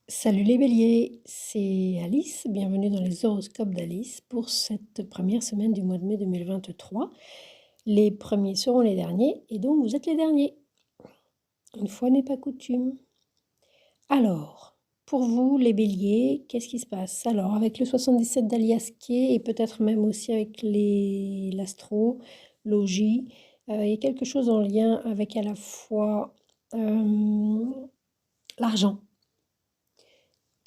Salut les béliers, c'est Alice, bienvenue dans les horoscopes d'Alice pour cette première semaine du mois de mai 2023. Les premiers seront les derniers et donc vous êtes les derniers. Une fois n'est pas coutume. Alors, pour vous les béliers, qu'est-ce qui se passe? Alors, avec le 77 d'Aliasqué et peut-être même aussi avec l'astrologie, il y a quelque chose en lien avec à la fois l'argent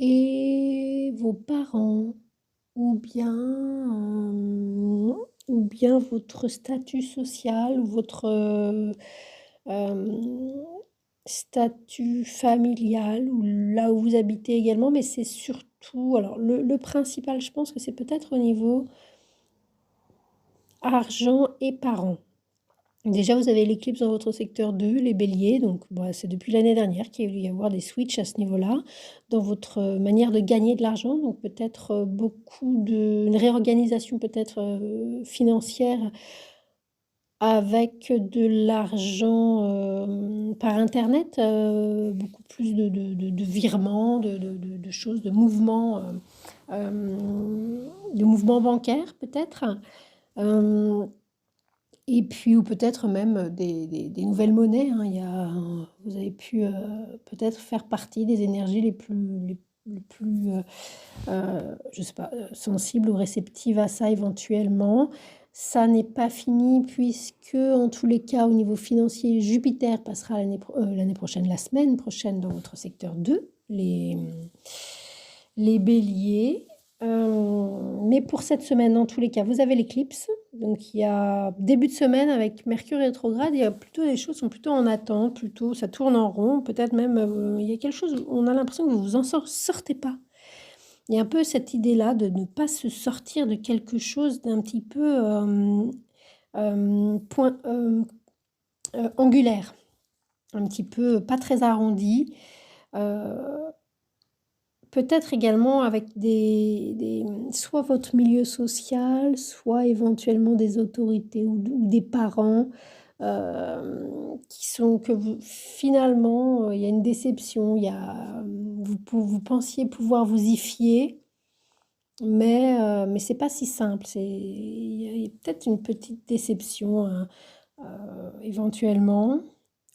et vos parents. Ou bien votre statut social ou votre, hem, statut familial ou là où vous habitez également, mais c'est surtout alors le principal, je pense que c'est peut-être au niveau argent et parents. Déjà, vous avez l'éclipse dans votre secteur 2, les béliers, donc bah, c'est depuis l'année dernière qu'il y a dû y avoir des switches à ce niveau-là, dans votre manière de gagner de l'argent, donc peut-être une réorganisation peut-être financière avec de l'argent par Internet, beaucoup plus de virements, de choses, de mouvements bancaires peut-être. Euh, et puis ou peut-être même des nouvelles monnaies, hein. Vous avez pu, peut-être faire partie des énergies les plus, je sais pas, sensibles ou réceptives à ça éventuellement. Ça n'est pas fini puisque en tous les cas, au niveau financier, Jupiter passera l'année prochaine, la semaine prochaine dans votre secteur 2, les béliers. Mais pour cette semaine, dans tous les cas, vous avez l'éclipse. Donc il y a début de semaine avec Mercure rétrograde, il y a plutôt les choses sont plutôt en attente, plutôt ça tourne en rond, peut-être même il y a quelque chose où on a l'impression que vous vous en sortez pas. Il y a un peu cette idée-là de ne pas se sortir de quelque chose d'un petit peu angulaire, un petit peu pas très arrondi. Euh, Peut-être également avec soit votre milieu social, soit éventuellement des autorités ou des parents qui sont que finalement, il y a une déception, vous pensiez pouvoir vous y fier, mais c'est pas si simple. Il y a peut-être une petite déception hein, éventuellement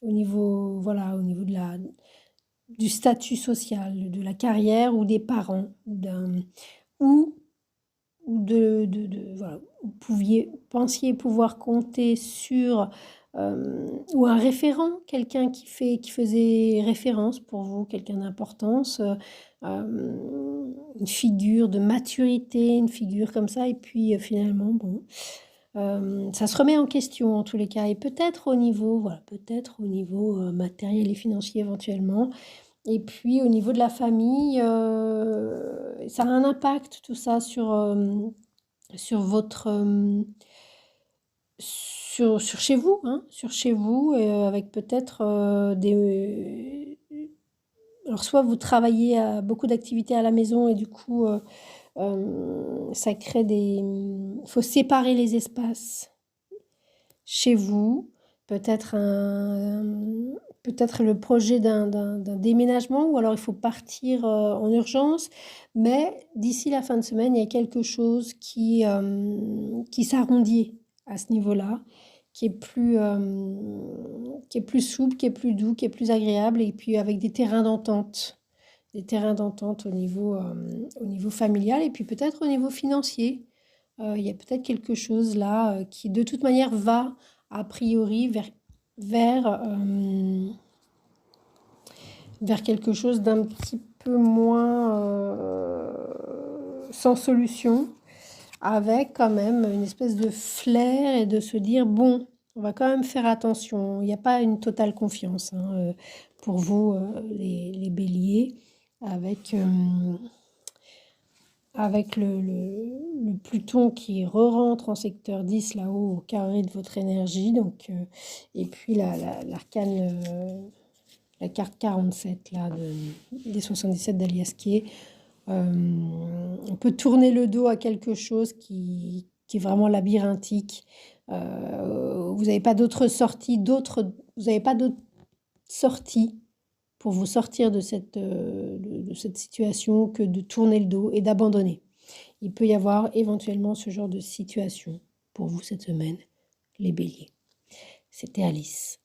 au niveau du statut social, de la carrière ou des parents, ou, voilà, vous pensiez pouvoir compter sur ou un référent, quelqu'un qui faisait référence pour vous, quelqu'un d'importance, une figure de maturité, une figure comme ça, et puis finalement, bon, ça se remet en question en tous les cas, et peut-être au niveau matériel et financier éventuellement, et puis au niveau de la famille, ça a un impact tout ça sur votre, sur chez vous, hein, sur chez vous, avec peut-être, alors soit vous travaillez à beaucoup d'activités à la maison et du coup, ça crée il faut séparer les espaces chez vous, peut-être peut-être le projet d'un déménagement ou alors il faut partir en urgence, mais d'ici la fin de semaine, il y a quelque chose qui s'arrondit à ce niveau-là, qui est plus souple, qui est plus doux, qui est plus agréable et puis avec des terrains d'entente au niveau familial et puis peut-être au niveau financier. Il y a peut-être quelque chose là qui de toute manière va a priori vers, vers quelque chose d'un petit peu moins sans solution, avec quand même une espèce de flair et de se dire, bon, on va quand même faire attention. Il n'y a pas une totale confiance hein, pour vous, les béliers, avec, avec le Pluton qui re-rentre en secteur 10 là-haut au carré de votre énergie. Donc, et puis l'arcane, la carte 47 là, des 77 d'Aliasqué. On peut tourner le dos à quelque chose qui est vraiment labyrinthique. Vous n'avez pas d'autres sorties, vous n'avez pas d'autres sorties pour vous sortir de cette situation que de tourner le dos et d'abandonner. Il peut y avoir éventuellement ce genre de situation pour vous cette semaine, les béliers. C'était Alice.